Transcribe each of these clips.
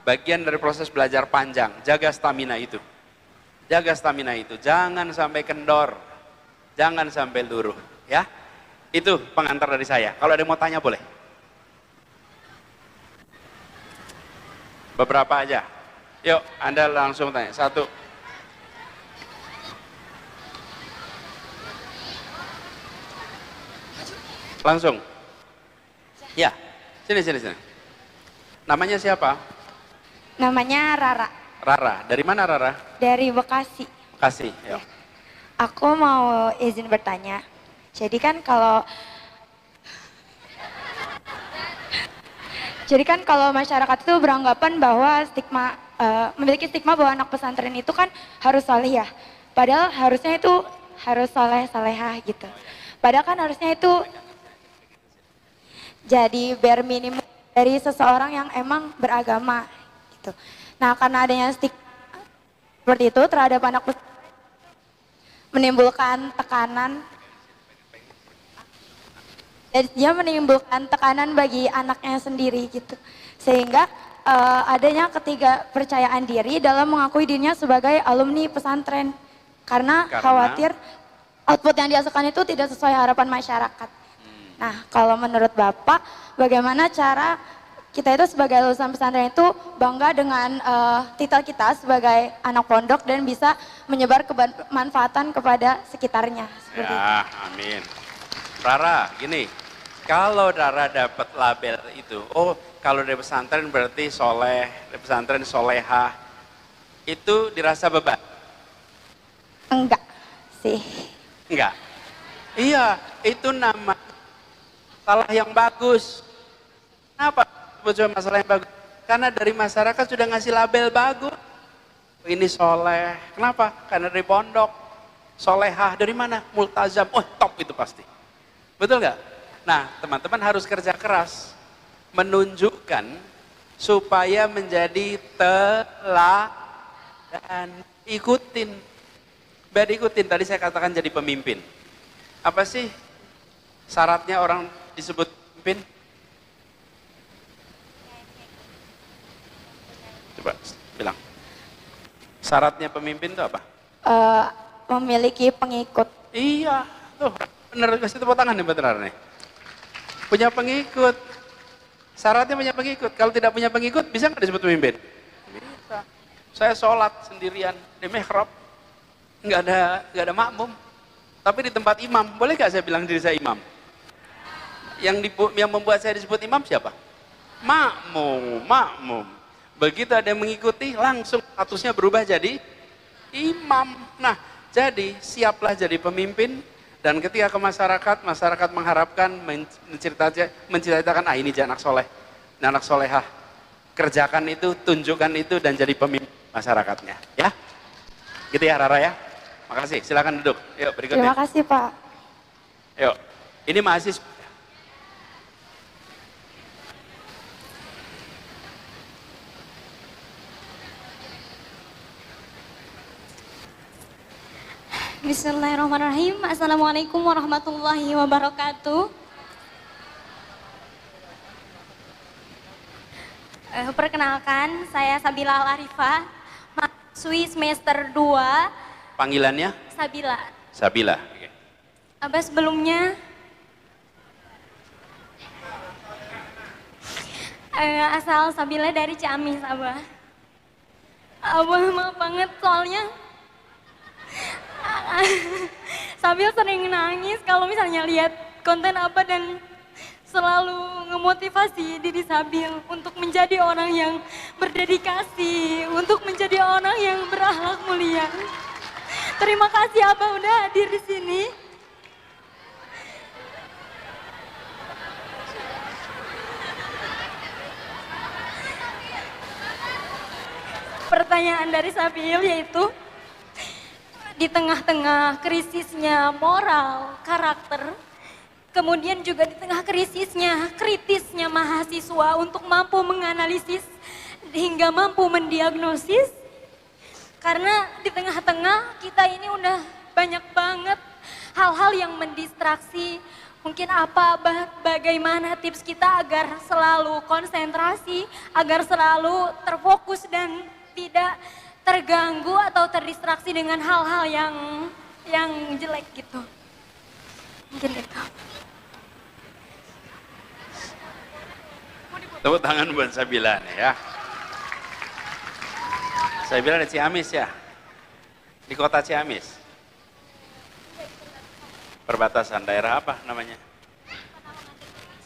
bagian dari proses belajar panjang. Jaga stamina itu. Jaga stamina itu. Jangan sampai kendor. Jangan sampai luruh. Ya. Itu pengantar dari saya. Kalau ada yang mau tanya boleh. Beberapa aja. Yuk, Anda langsung tanya. Satu. Langsung. Ya, sini. Namanya siapa? Namanya Rara. Rara. Dari mana Rara? Dari Bekasi. Bekasi. Ya. Aku mau izin bertanya. Jadi kan kalau masyarakat itu beranggapan bahwa memiliki stigma bahwa anak pesantren itu kan harus soleh ya. Padahal harusnya itu harus soleh-solehah gitu. Padahal kan harusnya itu jadi bare minimum dari seseorang yang emang beragama gitu. Nah, karena adanya stigma seperti itu terhadap anak pesantren menimbulkan tekanan, dan dia menimbulkan tekanan bagi anaknya sendiri gitu. Sehingga adanya ketidakpercayaan diri dalam mengakui dirinya sebagai alumni pesantren karena khawatir output yang dihasilkan itu tidak sesuai harapan masyarakat. Nah, kalau menurut Bapak, bagaimana cara kita itu sebagai lulusan pesantren itu bangga dengan titel kita sebagai anak pondok dan bisa menyebar kemanfaatan kepada sekitarnya. Seperti itu. Amin. Rara, gini, kalau Rara dapat label itu, kalau dari pesantren berarti soleh, dari pesantren solehah, itu dirasa beban? Enggak sih. Enggak? Iya, itu nama masalah yang bagus. Kenapa sebut masalah yang bagus? Karena dari masyarakat sudah ngasih label bagus. Ini soleh. Kenapa? Karena dari pondok. Solehah dari mana? Multazam. Top itu pasti. Betul nggak? Nah, teman-teman harus kerja keras. Menunjukkan supaya menjadi teladan. Ikutin. Biar ikutin. Tadi saya katakan jadi pemimpin. Apa sih syaratnya orang disebut pemimpin? Coba bilang. Syaratnya pemimpin itu apa? Memiliki pengikut. Iya, tuh bener, kasih tepuk tangan nih buat Rara nih. Punya pengikut. Syaratnya punya pengikut. Kalau tidak punya pengikut, bisa nggak disebut pemimpin? Bisa. Saya sholat sendirian di mihrab, nggak ada makmum. Tapi di tempat imam, boleh nggak saya bilang diri saya imam? Yang membuat saya disebut imam siapa? Makmum. Begitu ada yang mengikuti, langsung statusnya berubah jadi imam. Nah, jadi siaplah jadi pemimpin, dan ketika ke masyarakat mengharapkan, menceritakan, ini anak soleh, anak solehah. Kerjakan itu, tunjukkan itu, dan jadi pemimpin masyarakatnya. Ya, gitu ya Rara ya. Makasih, silakan duduk. Yuk berikutnya. Terima kasih Pak. Yuk, ini mahasiswa. Bismillahirrahmanirrahim. Assalamualaikum warahmatullahi wabarakatuh. Perkenalkan, saya Sabila Al-Arifah, mahasiswi semester 2. Panggilannya? Sabila. Sabila. Okay. Abah sebelumnya asal Sabila dari Ciamis, Abah. Abah maaf banget soalnya Sabil sering nangis kalau misalnya lihat konten apa, dan selalu ngemotivasi diri Sabil untuk menjadi orang yang berdedikasi, untuk menjadi orang yang berakhlak mulia. Terima kasih Abah udah hadir di sini. Pertanyaan dari Sabil yaitu, di tengah-tengah krisisnya moral, karakter, kemudian juga di tengah kritisnya mahasiswa untuk mampu menganalisis hingga mampu mendiagnosis, karena di tengah-tengah kita ini udah banyak banget hal-hal yang mendistraksi Mungkin bagaimana tips kita agar selalu konsentrasi, agar selalu terfokus dan tidak terganggu atau terdistraksi dengan hal-hal yang jelek gitu. Mungkin itu. Tepuk tangan buat Sabila nih ya. Sabila di Ciamis ya, di kota Ciamis. Perbatasan daerah apa namanya?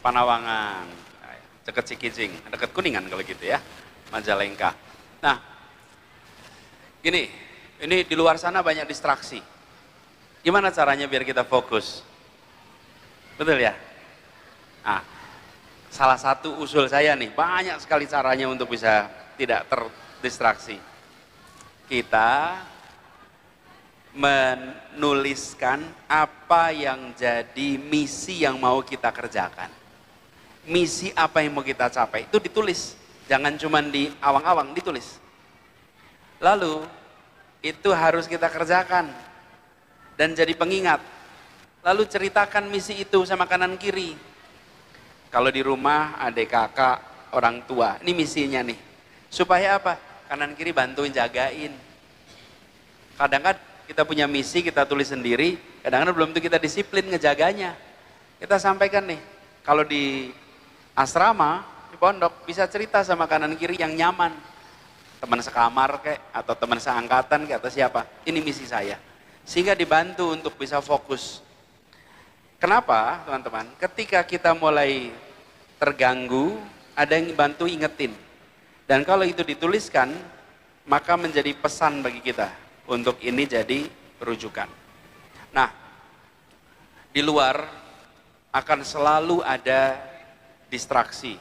Panawangan, dekat Cikijing, dekat Kuningan kalau gitu ya, Majalengka. Nah, gini, ini di luar sana banyak distraksi. Gimana caranya biar kita fokus? Betul ya? Nah, salah satu usul saya nih, banyak sekali caranya untuk bisa tidak terdistraksi. Kita menuliskan apa yang jadi misi yang mau kita kerjakan. Misi apa yang mau kita capai, itu ditulis. Jangan cuma di awang-awang, ditulis. Lalu, itu harus kita kerjakan. Dan jadi pengingat. Lalu ceritakan misi itu sama kanan kiri. Kalau di rumah, adik kakak, orang tua, ini misinya nih. Supaya apa? Kanan kiri bantuin jagain. Kadang-kadang kita punya misi, kita tulis sendiri, kadang-kadang belum tentu kita disiplin ngejaganya. Kita sampaikan nih, kalau di asrama, di pondok, bisa cerita sama kanan kiri yang nyaman. Teman sekamar kayak, atau teman seangkatan kayak, atau siapa, ini misi saya. Sehingga dibantu untuk bisa fokus. Kenapa teman-teman? Ketika kita mulai terganggu, ada yang bantu ingetin. Dan kalau itu dituliskan, maka menjadi pesan bagi kita. Untuk ini jadi rujukan. Nah, di luar akan selalu ada distraksi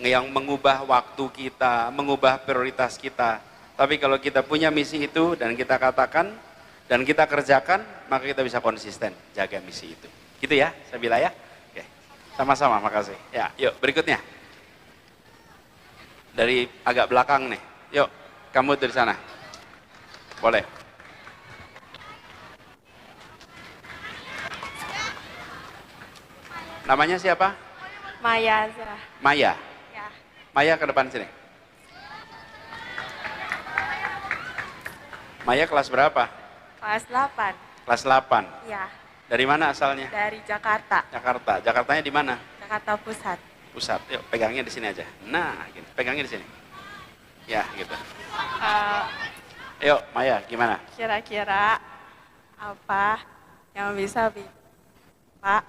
yang mengubah waktu kita, mengubah prioritas kita. Tapi kalau kita punya misi itu dan kita katakan dan kita kerjakan, maka kita bisa konsisten jaga misi itu. Gitu ya, Sabila ya? Oke. Sama-sama, makasih. Ya, yuk berikutnya. Dari agak belakang nih. Yuk, kamu dari sana. Boleh. Namanya siapa? Maya Azra. Maya. Ya. Maya ke depan sini. Maya kelas berapa? Kelas 8. Kelas 8. Ya. Dari mana asalnya? Dari Jakarta. Jakarta. Jakartanya di mana? Jakarta Pusat. Pusat. Yuk, pegangnya di sini aja. Nah, gitu. Pegangnya di sini. Ya, gitu. Yuk, Maya, gimana? Kira-kira apa yang bisa bikin Pak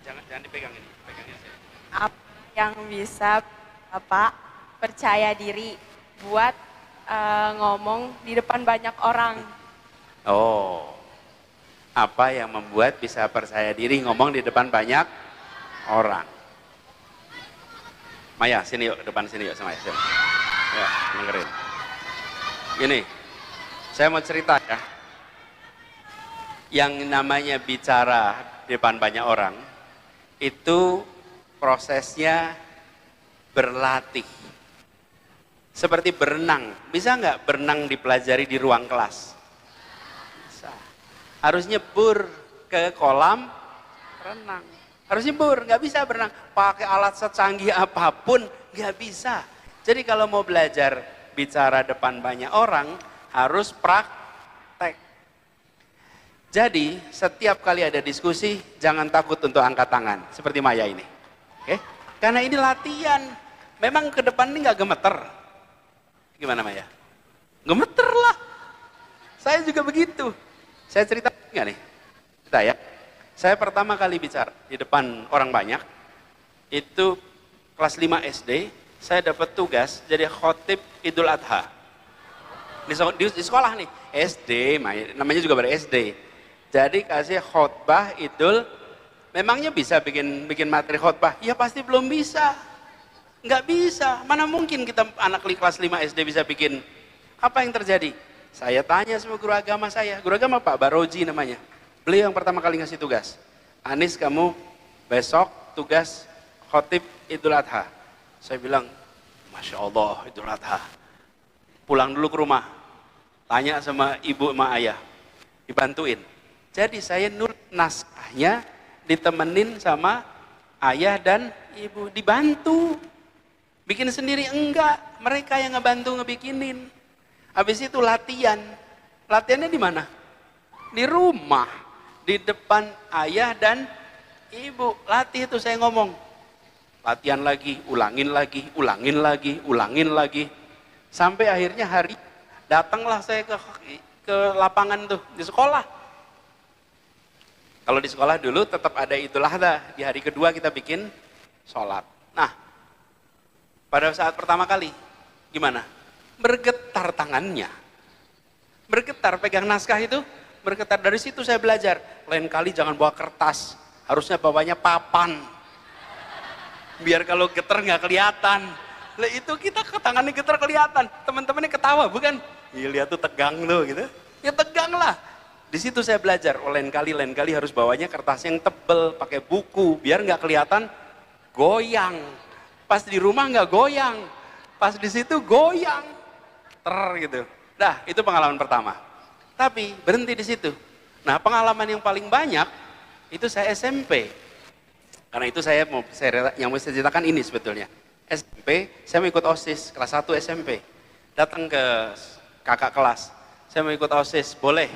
Jangan dipegang ini, pegangnya di sini. apa yang bisa Bapak percaya diri buat ngomong di depan banyak orang? Oh, apa yang membuat bisa percaya diri ngomong di depan banyak orang? Maya, sini yuk, depan sini yuk sama Maya. Sini. Ya, dengerin. Gini, saya mau cerita ya. Yang namanya bicara di depan banyak orang, itu prosesnya berlatih. Seperti berenang. Bisa nggak berenang dipelajari di ruang kelas? Bisa. Harus nyebur ke kolam renang. Harus nyebur, nggak bisa berenang. Pakai alat secanggih apapun, nggak bisa. Jadi kalau mau belajar bicara depan banyak orang, harus praktek. Jadi setiap kali ada diskusi, jangan takut untuk angkat tangan. Seperti Maya ini. Oke? Karena ini latihan. Memang ke depan ini nggak gemeter. Gimana Maya? Gemeter lah. Saya juga begitu. Saya cerita nggak nih? Cerita ya. Saya pertama kali bicara di depan orang banyak, itu kelas 5 SD, saya dapat tugas jadi khotib Idul Adha. Di sekolah nih, SD, namanya juga baru SD. Jadi kasih khotbah Idul, memangnya bisa bikin materi khotbah? Ya pasti belum bisa. Nggak bisa, mana mungkin kita anak kelas 5 SD bisa bikin. Apa yang terjadi? Saya tanya sama guru agama saya, guru agama Pak Baroji namanya. Beliau yang pertama kali ngasih tugas. Anis, kamu besok tugas khotib Idul Adha. Saya bilang, Masya Allah Idul Adha. Pulang dulu ke rumah. Tanya sama ibu sama ayah, dibantuin. Jadi saya nulis naskahnya ditemenin sama ayah dan ibu, dibantu. Bikin sendiri enggak, mereka yang ngebantu ngebikinin. Habis itu latihan. Latihannya di mana? Di rumah, di depan ayah dan ibu. Latih itu saya ngomong. Latihan lagi, ulangin lagi, ulangin lagi, ulangin lagi. Sampai akhirnya hari datanglah saya ke lapangan tuh di sekolah. Kalau di sekolah dulu tetap ada itulah dah. Di hari kedua kita bikin sholat. Nah, pada saat pertama kali gimana? Bergetar tangannya. Bergetar pegang naskah itu, bergetar. Dari situ saya belajar. Lain kali jangan bawa kertas, harusnya bawanya papan. Biar kalau getar nggak kelihatan. Lah itu kita ke tangannya getar kelihatan. Teman-temannya ketawa, bukan? Iya lihat tuh tegang loh gitu. Ya tegang lah. Di situ saya belajar. Oh lain kali harus bawanya kertas yang tebel, pakai buku, biar nggak kelihatan goyang. Pas di rumah nggak goyang, pas di situ goyang, gitu. Dah itu pengalaman pertama. Tapi berhenti di situ. Nah pengalaman yang paling banyak itu saya SMP. Karena itu yang mau saya ceritakan ini sebetulnya. SMP, saya mau ikut OSIS kelas 1 SMP. Datang ke kakak kelas, saya mau ikut OSIS, boleh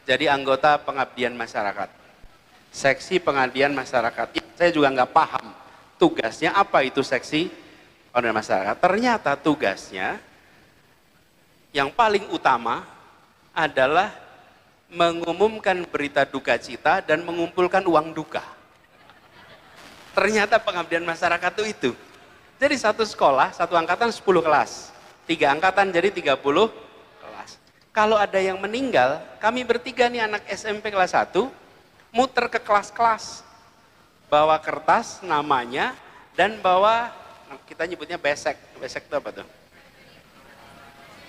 jadi anggota pengabdian masyarakat. Seksi pengabdian masyarakat. Saya juga nggak paham tugasnya apa itu seksi pengabdian masyarakat. Ternyata tugasnya yang paling utama adalah mengumumkan berita duka cita dan mengumpulkan uang duka. Ternyata pengabdian masyarakat itu. Jadi satu sekolah, satu angkatan 10 kelas. 3 angkatan jadi 30 kelas. Kalau ada yang meninggal, kami bertiga nih anak SMP kelas 1, muter ke kelas-kelas. Bawa kertas namanya dan bawa, kita nyebutnya besek. Besek itu apa tuh?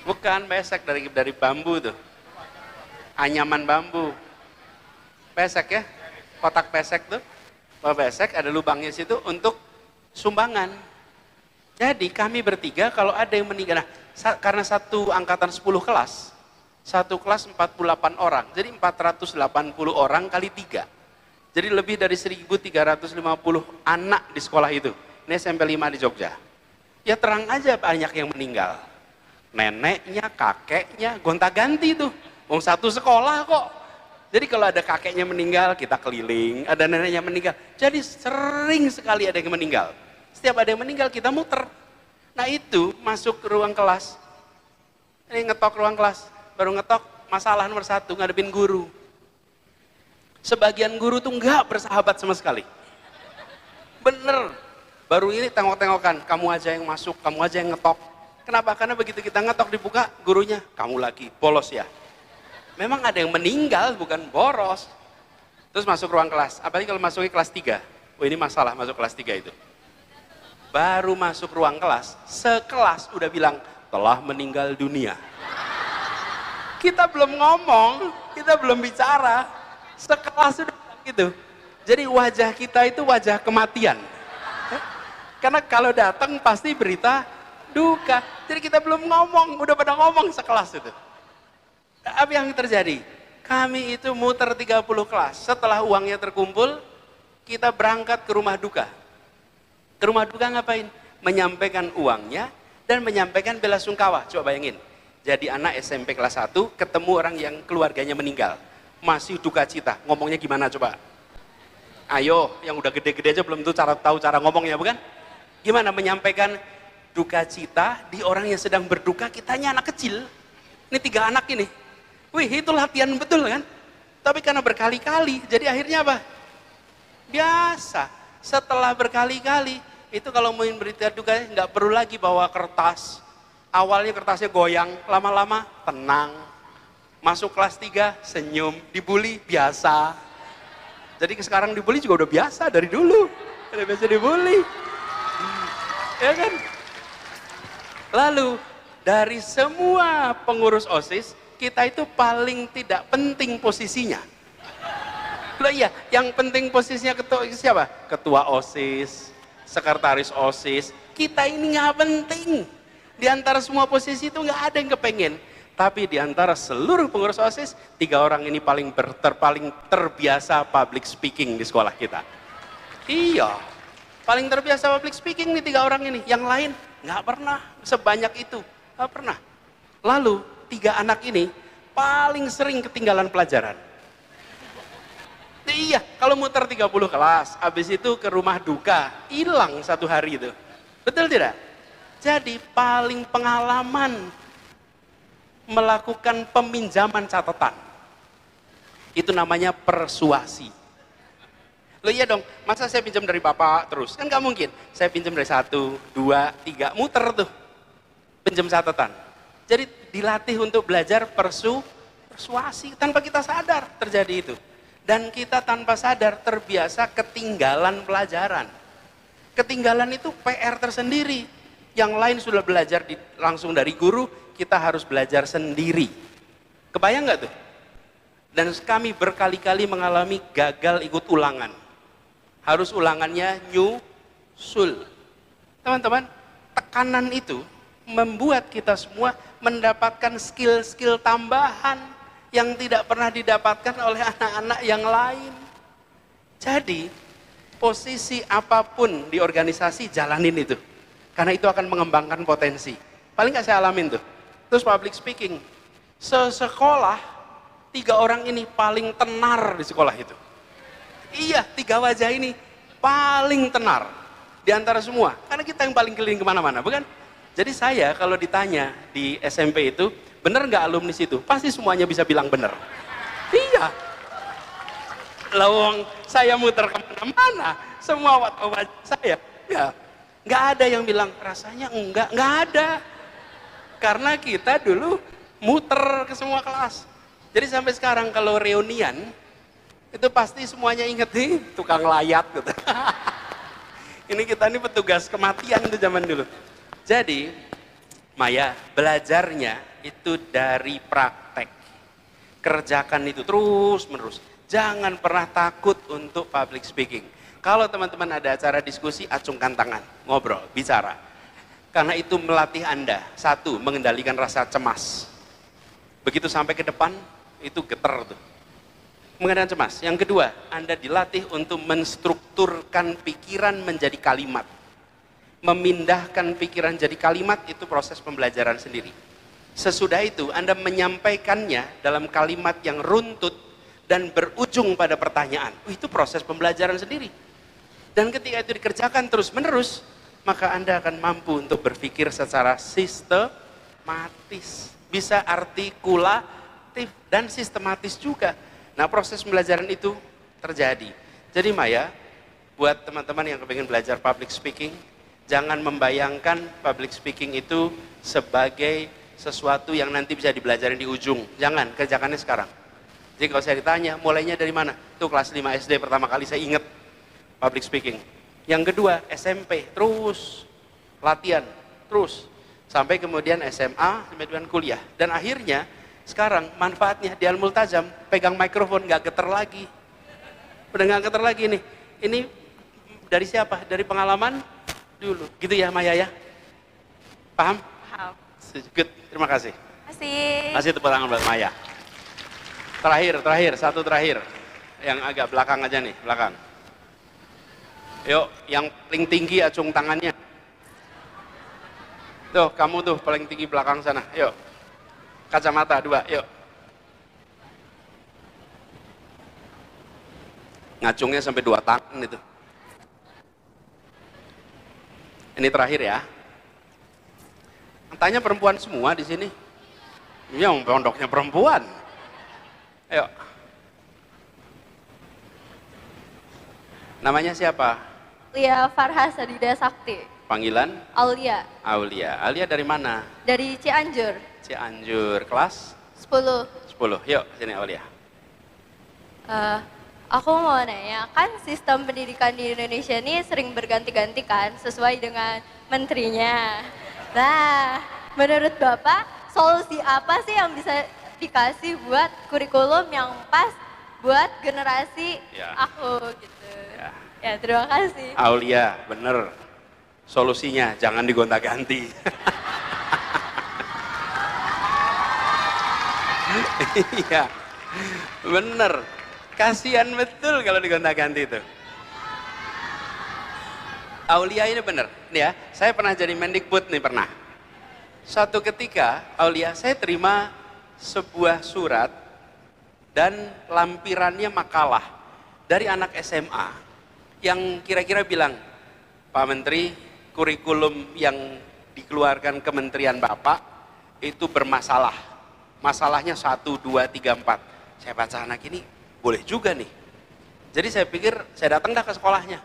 Bukan besek dari bambu tuh. Anyaman bambu. Besek ya, kotak besek tuh. Bawa besek, ada lubangnya situ untuk sumbangan. Jadi kami bertiga kalau ada yang meninggal, nah, karena satu angkatan 10 kelas, satu kelas 48 orang, jadi 480 orang kali 3. Jadi lebih dari 1.350 anak di sekolah itu. Ini SMP 5 di Jogja. Ya terang aja banyak yang meninggal. Neneknya, kakeknya, gonta-ganti tuh. Wong satu sekolah kok. Jadi kalau ada kakeknya meninggal, kita keliling. Ada neneknya meninggal. Jadi sering sekali ada yang meninggal. Setiap ada yang meninggal, kita muter. Nah itu masuk ke ruang kelas. Ini ngetok ruang kelas. Baru ngetok, masalah nomor 1, ngadepin guru. Sebagian guru tuh enggak bersahabat sama sekali. Bener. Baru ini tengok-tengokan, kamu aja yang masuk, kamu aja yang ngetok. Kenapa? Karena begitu kita ngetok dibuka, gurunya, kamu lagi, bolos ya. Memang ada yang meninggal, bukan boros. Terus masuk ruang kelas, apalagi kalau masuk kelas 3. Oh ini masalah masuk kelas 3 itu. Baru masuk ruang kelas, sekelas udah bilang, telah meninggal dunia. Kita belum ngomong, kita belum bicara, sekelas udah bilang gitu. Jadi wajah kita itu wajah kematian. Karena kalau datang pasti berita duka. Jadi kita belum ngomong, udah pada ngomong sekelas itu. Apa yang terjadi? Kami itu muter 30 kelas. Setelah uangnya terkumpul, kita berangkat ke rumah duka. Ke rumah duka ngapain? Menyampaikan uangnya dan menyampaikan bela sungkawa. Coba bayangin. Jadi anak SMP kelas 1 ketemu orang yang keluarganya meninggal. Masih duka cita. Ngomongnya gimana coba? Ayo, yang udah gede-gede aja belum tahu cara ngomongnya, bukan? Gimana menyampaikan duka cita di orang yang sedang berduka, kitanya anak kecil. Ini 3 anak ini. Wih, itu latihan betul kan? Tapi karena berkali-kali, jadi akhirnya apa? Biasa. Setelah berkali-kali, itu kalau mau berita duka, nggak perlu lagi bawa kertas. Awalnya kertasnya goyang, lama-lama tenang. Masuk kelas 3, senyum. Dibully, biasa. Jadi sekarang dibully juga udah biasa dari dulu. Udah biasa dibully. Ya kan? Lalu, dari semua pengurus OSIS, kita itu paling tidak penting posisinya. Loh iya, yang penting posisinya ketua siapa? Ketua OSIS, sekretaris OSIS. Kita ini nggak penting. Di antara semua posisi itu nggak ada yang kepengen. Tapi di antara seluruh pengurus OSIS, 3 orang ini paling terbiasa public speaking di sekolah kita. Iya, paling terbiasa public speaking nih 3 orang ini. Yang lain nggak pernah sebanyak itu, nggak pernah. Lalu 3 anak ini paling sering ketinggalan pelajaran. Iya, kalau muter 30 kelas, habis itu ke rumah duka, hilang 1 hari itu. Betul tidak? Jadi paling pengalaman melakukan peminjaman catatan. Itu namanya persuasi. Loh iya dong, masa saya pinjam dari bapak terus? Kan nggak mungkin. Saya pinjam dari 1, 2, 3, muter tuh. Pinjam catatan. Jadi dilatih untuk belajar persuasi. Tanpa kita sadar terjadi itu. Dan kita tanpa sadar terbiasa ketinggalan pelajaran. Ketinggalan itu PR tersendiri. Yang lain sudah belajar langsung dari guru, kita harus belajar sendiri. Kebayang nggak tuh? Dan kami berkali-kali mengalami gagal ikut ulangan. Harus ulangannya nyusul. Teman-teman, tekanan itu membuat kita semua mendapatkan skill-skill tambahan yang tidak pernah didapatkan oleh anak-anak yang lain. Jadi, posisi apapun di organisasi jalanin itu. Karena itu akan mengembangkan potensi. Paling nggak saya alamin tuh. Terus public speaking. Sesekolah, 3 orang ini paling tenar di sekolah itu. Iya, 3 wajah ini paling tenar di antara semua. Karena kita yang paling keliling kemana-mana, bukan? Jadi saya kalau ditanya di SMP itu, bener nggak alumni situ? Pasti semuanya bisa bilang bener. Iya. Lawang saya muter kemana-mana, semua wajah saya. Ya, nggak ada yang bilang rasanya enggak ada. Karena kita dulu muter ke semua kelas. Jadi sampai sekarang kalau reunian, itu pasti semuanya inget nih, tukang layat gitu. Ini kita ini petugas kematian itu zaman dulu. Jadi, Maya, belajarnya itu dari praktek. Kerjakan itu terus menerus. Jangan pernah takut untuk public speaking. Kalau teman-teman ada acara diskusi, acungkan tangan, ngobrol, bicara. Karena itu melatih Anda, 1, mengendalikan rasa cemas. Begitu sampai ke depan, itu getar tuh. Mengendalikan cemas. Yang kedua, Anda dilatih untuk menstrukturkan pikiran menjadi kalimat. Memindahkan pikiran jadi kalimat, itu proses pembelajaran sendiri. Sesudah itu, Anda menyampaikannya dalam kalimat yang runtut dan berujung pada pertanyaan. Itu proses pembelajaran sendiri. Dan ketika itu dikerjakan terus-menerus, maka Anda akan mampu untuk berpikir secara sistematis. Bisa artikulatif dan sistematis juga. Nah, proses pembelajaran itu terjadi. Jadi Maya, buat teman-teman yang kepengen belajar public speaking, jangan membayangkan public speaking itu sebagai sesuatu yang nanti bisa dibelajarin di ujung. Jangan, kerjakannya sekarang. Jadi kalau saya ditanya, mulainya dari mana? Itu kelas 5 SD pertama kali saya ingat public speaking. Yang kedua, SMP, terus latihan, terus. Sampai kemudian SMA, kemudian kuliah. Dan akhirnya, sekarang manfaatnya di Al-Multazam, pegang mikrofon, nggak getar lagi. Udah nggak getar lagi nih. Ini dari siapa? Dari pengalaman dulu. Gitu ya Maya ya? Paham? Paham. Good, terima kasih. Kasih. Kasih tepuk tangan buat Maya. Satu terakhir. Yang agak belakang aja nih, belakang. Yuk, yang paling tinggi acung tangannya. Tuh, kamu tuh paling tinggi belakang sana. Yuk. Kacamata 2, yuk. Ngacungnya sampai 2 tangan itu. Ini terakhir ya. Tanya perempuan semua di sini. Ini yang pondoknya perempuan. Ayo. Namanya siapa? Lia Farha Sadida Sakti. Panggilan? Aulia. Aulia. Aulia dari mana? Dari Cianjur. Cianjur. Kelas? 10. 10. Yuk, sini Aulia. Aku mau nanya, kan sistem pendidikan di Indonesia ini sering berganti-ganti kan, sesuai dengan menterinya. Nah, menurut Bapak, solusi apa sih yang bisa dikasih buat kurikulum yang pas buat generasi aku gitu? Ya, terima kasih. Aulia, bener. Solusinya jangan digonta-ganti. Iya, bener. Kasihan betul kalau digonta-ganti itu. Aulia ini bener, nih ya. Saya pernah jadi Mendikbud nih pernah. Suatu ketika, Aulia, saya terima sebuah surat dan lampirannya makalah dari anak SMA yang kira-kira bilang, Pak Menteri, kurikulum yang dikeluarkan Kementerian Bapak itu bermasalah. Masalahnya 1, 2, 3, 4. Saya baca anak ini, boleh juga nih. Jadi saya pikir, saya datang dah ke sekolahnya.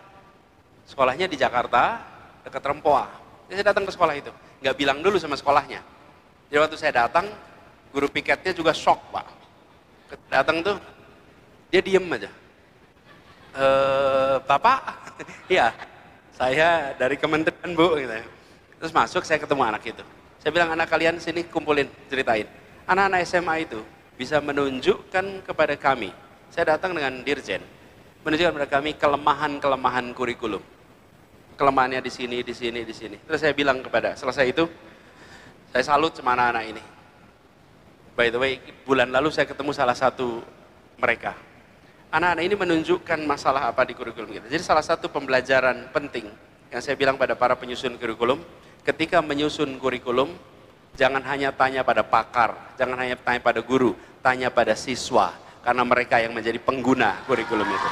Sekolahnya di Jakarta, dekat Rempoa. Jadi saya datang ke sekolah itu. Nggak bilang dulu sama sekolahnya. Jadi waktu saya datang, guru piketnya juga shock, Pak. Datang tuh, dia diem aja. Bapak? Iya, saya dari kementerian Bu. Gitu. Terus masuk, saya ketemu anak itu. Saya bilang, anak kalian sini kumpulin, ceritain. Anak-anak SMA itu bisa menunjukkan kepada kami. Saya datang dengan dirjen, menunjukkan kepada kami kelemahan-kelemahan kurikulum. Kelemahannya di sini, di sini, di sini. Terus saya bilang kepada, selesai itu, saya salut sama anak-anak ini. By the way, bulan lalu saya ketemu salah satu mereka. Anak-anak ini menunjukkan masalah apa di kurikulum kita. Jadi salah satu pembelajaran penting yang saya bilang pada para penyusun kurikulum, ketika menyusun kurikulum, jangan hanya tanya pada pakar, jangan hanya tanya pada guru, tanya pada siswa, karena mereka yang menjadi pengguna kurikulum itu.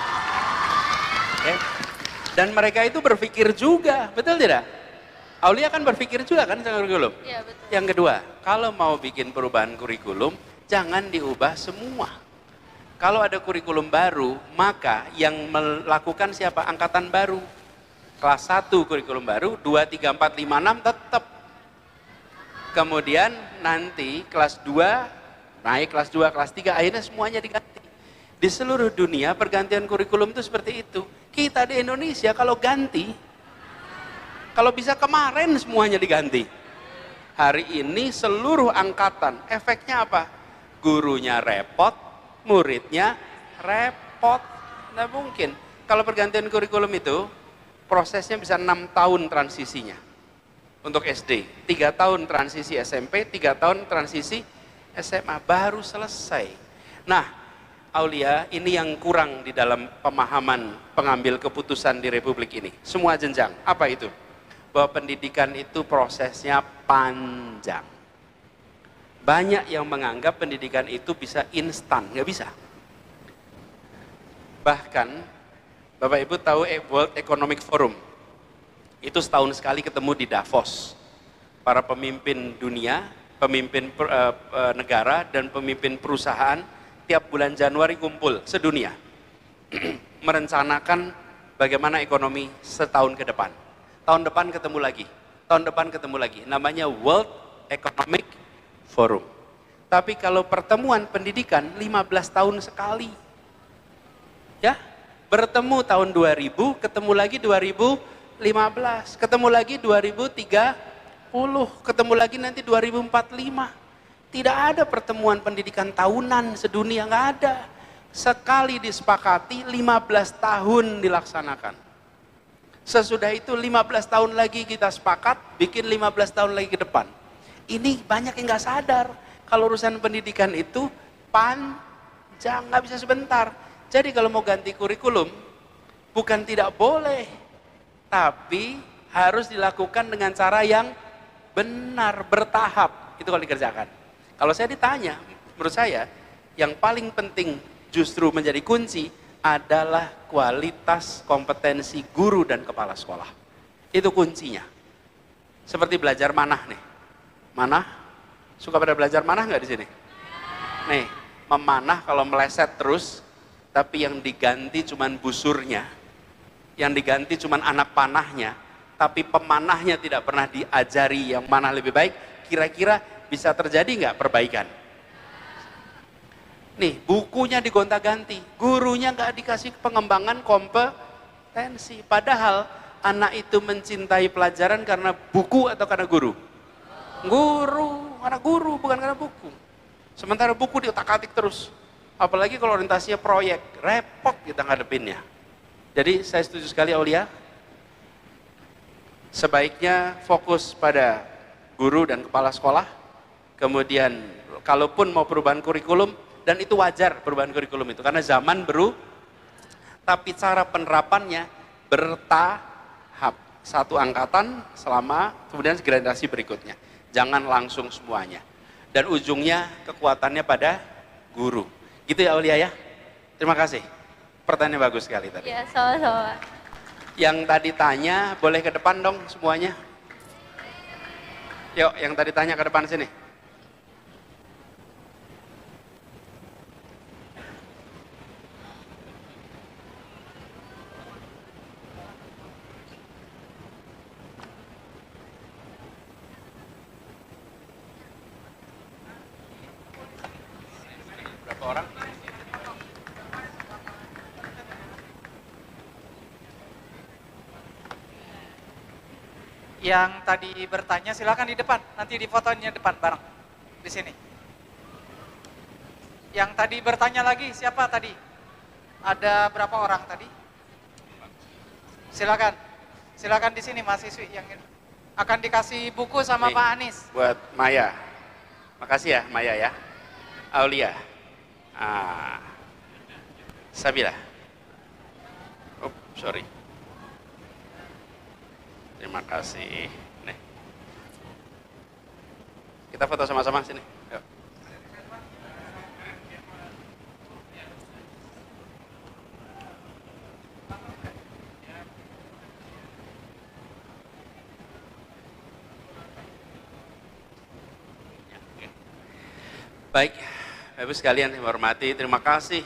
Okay? Dan mereka itu berpikir juga, betul tidak? Aulia kan berpikir juga kan tentang kurikulum? Iya, betul. Yang kedua, kalau mau bikin perubahan kurikulum, jangan diubah semua. Kalau ada kurikulum baru, maka yang melakukan siapa? Angkatan baru. Kelas 1 kurikulum baru, 2, 3, 4, 5, 6 tetap. Kemudian nanti kelas 2, naik kelas 2, kelas 3, akhirnya semuanya diganti. Di seluruh dunia pergantian kurikulum itu seperti itu. Kita di Indonesia kalau ganti, kalau bisa kemarin semuanya diganti. Hari ini seluruh angkatan, efeknya apa? Gurunya repot, muridnya repot. Nggak mungkin. Kalau pergantian kurikulum itu, prosesnya bisa 6 tahun transisinya. Untuk SD, 3 tahun transisi SMP, 3 tahun transisi SMA, baru selesai. Nah, Aulia, ini yang kurang di dalam pemahaman pengambil keputusan di Republik ini. Semua jenjang, apa itu? Bahwa pendidikan itu prosesnya panjang. Banyak yang menganggap pendidikan itu bisa instan, nggak bisa. Bahkan, Bapak Ibu tahu World Economic Forum, itu setahun sekali ketemu di Davos. Para pemimpin dunia, pemimpin negara, dan pemimpin perusahaan, tiap bulan Januari kumpul sedunia. Merencanakan bagaimana ekonomi setahun ke depan. Tahun depan ketemu lagi, tahun depan ketemu lagi. Namanya World Economic Forum. Tapi kalau pertemuan pendidikan 15 tahun sekali. Ya, bertemu tahun 2000, ketemu lagi 2015, ketemu lagi 2030, ketemu lagi nanti 2045. Tidak ada pertemuan pendidikan tahunan sedunia, nggak ada. Sekali disepakati 15 tahun dilaksanakan. Sesudah itu 15 tahun lagi kita sepakat, bikin 15 tahun lagi ke depan. Ini banyak yang nggak sadar, kalau urusan pendidikan itu panjang, nggak bisa sebentar. Jadi kalau mau ganti kurikulum, bukan tidak boleh, tapi harus dilakukan dengan cara yang benar, bertahap. Itu kalau dikerjakan. Kalau saya ditanya, menurut saya yang paling penting justru menjadi kunci adalah kualitas kompetensi guru dan kepala sekolah. Itu kuncinya. Seperti belajar manah nih. Manah, suka pada belajar manah nggak di sini? Nih, memanah kalau meleset terus, tapi yang diganti cuman busurnya, yang diganti cuman anak panahnya, tapi pemanahnya tidak pernah diajari yang mana lebih baik, kira-kira bisa terjadi nggak perbaikan? Nih, bukunya digonta-ganti, gurunya nggak dikasih pengembangan kompetensi. Padahal anak itu mencintai pelajaran karena buku atau karena guru? Guru, karena guru, bukan karena buku. Sementara buku diotak-atik terus. Apalagi kalau orientasinya proyek, repot kita ngadepinnya. Jadi saya setuju sekali Aulia, sebaiknya fokus pada guru dan kepala sekolah, kemudian kalaupun mau perubahan kurikulum, dan itu wajar perubahan kurikulum itu, karena zaman tapi cara penerapannya bertahap. Satu angkatan selama kemudian generasi berikutnya. Jangan langsung semuanya. Dan ujungnya kekuatannya pada guru. Gitu ya Aulia ya? Terima kasih. Pertanyaannya bagus sekali tadi. Ya, sama-sama. Yang tadi tanya, boleh ke depan dong semuanya. Yuk, yang tadi tanya ke depan sini. Berapa orang? Yang tadi bertanya silakan di depan, nanti di fotonya depan bareng di sini. Yang tadi bertanya lagi siapa tadi? Ada berapa orang tadi? Silakan, silakan di sini mahasiswi yang akan dikasih buku sama Nih, Pak Anies. Buat Maya, makasih ya Maya ya. Aulia, Sabila. Oh, sorry. Terima kasih. Nih. Kita foto sama-sama sini. Yuk. Baik, Bapak Ibu sekalian yang hormati, terima kasih.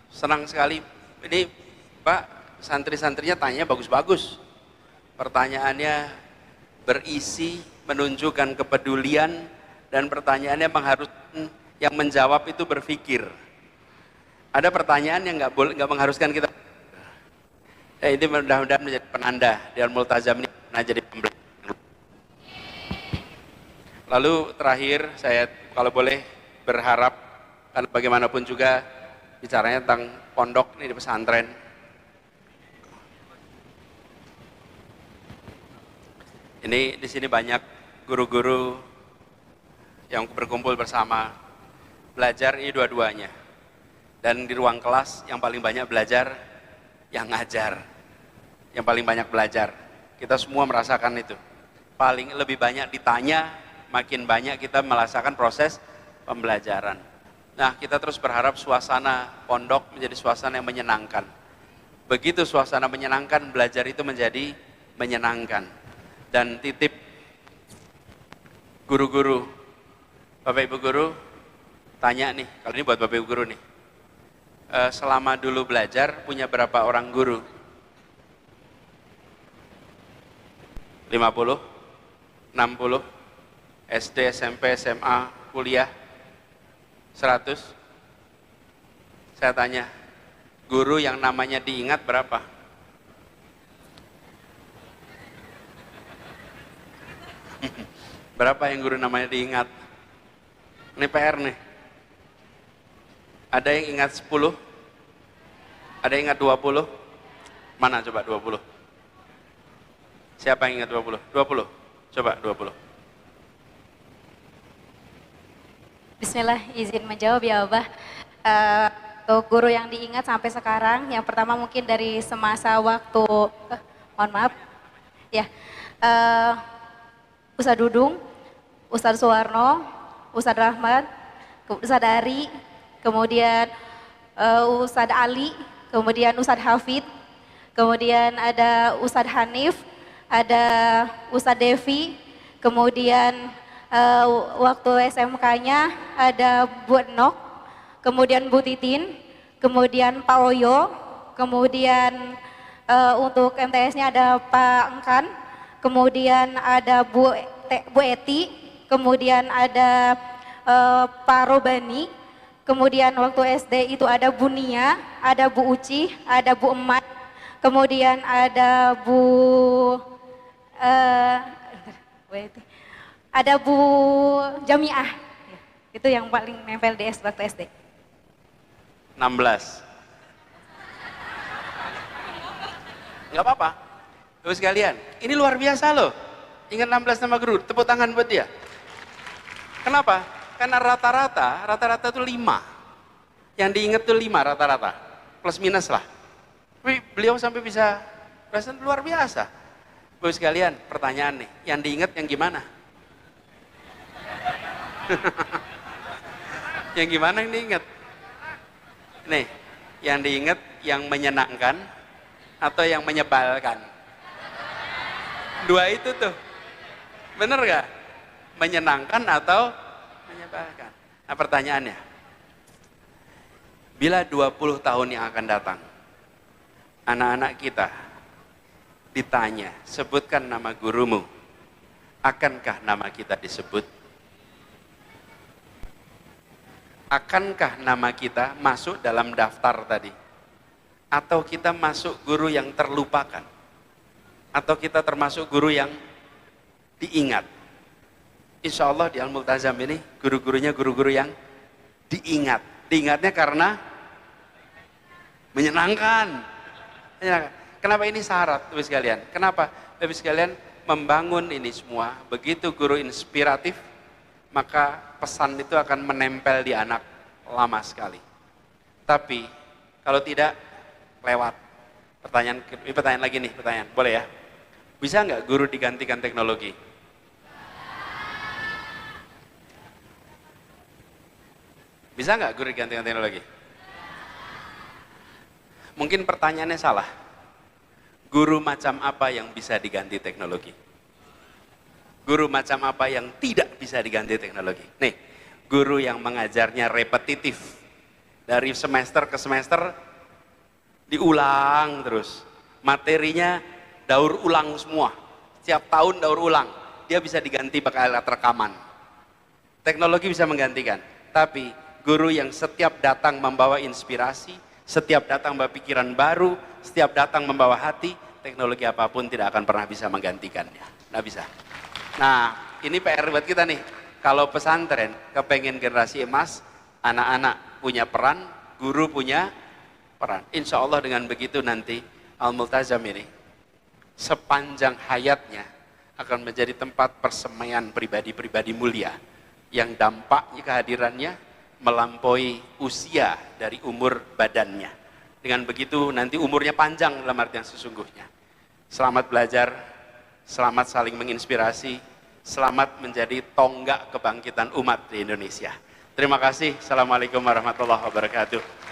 Senang sekali. Ini Pak, santri-santrinya tanya bagus-bagus. Pertanyaannya berisi, menunjukkan kepedulian, dan pertanyaannya mengharuskan yang menjawab itu berpikir. Ada pertanyaan yang nggak mengharuskan kita. Ini mudah-mudahan menjadi penanda Dewan Multazam ini pernah jadi pembelajaran. Lalu terakhir saya kalau boleh berharap, karena bagaimanapun juga bicaranya tentang pondok ini di pesantren. Ini di sini banyak guru-guru yang berkumpul bersama, belajar ini dua-duanya. Dan di ruang kelas yang paling banyak belajar, yang ngajar, yang paling banyak belajar. Kita semua merasakan itu. Paling lebih banyak ditanya, makin banyak kita merasakan proses pembelajaran. Nah, kita terus berharap suasana pondok menjadi suasana yang menyenangkan. Begitu suasana menyenangkan, belajar itu menjadi menyenangkan. Dan titip guru-guru, Bapak Ibu guru, tanya nih, kalau ini buat Bapak Ibu guru nih, selama dulu belajar punya berapa orang guru? 50? 60? SD, SMP, SMA, kuliah? 100? Saya tanya, guru yang namanya diingat berapa? Berapa yang guru namanya diingat? Ini PR nih. Ada yang ingat 10? Ada yang ingat 20? Mana coba 20? Siapa yang ingat 20? 20? Coba 20. Bismillah, izin menjawab ya Abah. Untuk guru yang diingat sampai sekarang, yang pertama mungkin dari semasa waktu, mohon maaf, ya, Ustadz Dudung, Ustadz Suwarno, Ustadz Rahmat, Ustadz Ari, kemudian Ustadz Ali, kemudian Ustadz Hafid, kemudian ada Ustadz Hanif, ada Ustadz Devi, kemudian waktu SMK-nya ada Bu Enok, kemudian Bu Titin, kemudian Pak Oyo, kemudian untuk MTS-nya ada Pak Engkan, kemudian ada Bu Eti, kemudian ada Pak Robani, kemudian waktu SD itu ada Bu Nia, ada Bu Uci, ada Bu Emat, kemudian ada ada Bu Jamiah. Itu yang paling nempel di waktu SD. 16. Nggak apa-apa. Terus sekalian, ini luar biasa loh. Ingat 16 nama guru, tepuk tangan buat dia. Kenapa? Karena rata-rata itu 5. Yang diingat tuh 5 rata-rata. Plus minus lah. Tapi beliau sampai bisa present luar biasa. Bapak sekalian, pertanyaan nih, yang diingat yang gimana? Yang gimana yang diingat? Nih, yang diingat yang menyenangkan atau yang menyebalkan? Dua itu tuh. Bener gak? Menyenangkan atau menyebalkan? Nah pertanyaannya, bila 20 tahun yang akan datang, anak-anak kita ditanya, sebutkan nama gurumu, akankah nama kita disebut? Akankah nama kita masuk dalam daftar tadi? Atau kita masuk guru yang terlupakan? Atau kita termasuk guru yang diingat? Insya Allah di Al-Multazam ini guru-gurunya guru-guru yang diingat. Diingatnya karena menyenangkan. Kenapa ini syarat Bapak sekalian? Kenapa Bapak sekalian membangun ini semua? Begitu guru inspiratif, maka pesan itu akan menempel di anak lama sekali. Tapi kalau tidak, lewat. Pertanyaan lagi nih, pertanyaan. Boleh ya? Bisa nggak guru digantikan teknologi? Bisa nggak guru digantikan teknologi? Mungkin pertanyaannya salah. Guru macam apa yang bisa diganti teknologi? Guru macam apa yang tidak bisa diganti teknologi? Nih, guru yang mengajarnya repetitif. Dari semester ke semester, diulang terus. Materinya daur ulang semua. Setiap tahun daur ulang. Dia bisa diganti pakai alat rekaman. Teknologi bisa menggantikan. Tapi guru yang setiap datang membawa inspirasi, setiap datang membawa pikiran baru, setiap datang membawa hati, teknologi apapun tidak akan pernah bisa menggantikannya. Nggak bisa. Nah, ini PR buat kita nih. Kalau pesantren kepengen generasi emas, anak-anak punya peran, guru punya peran. Insya Allah dengan begitu nanti Al-Multazam ini sepanjang hayatnya akan menjadi tempat persemaian pribadi-pribadi mulia yang dampaknya kehadirannya melampaui usia dari umur badannya. Dengan begitu nanti umurnya panjang dalam arti yang sesungguhnya. Selamat belajar, selamat saling menginspirasi, selamat menjadi tonggak kebangkitan umat di Indonesia. Terima kasih. Assalamualaikum warahmatullahi wabarakatuh.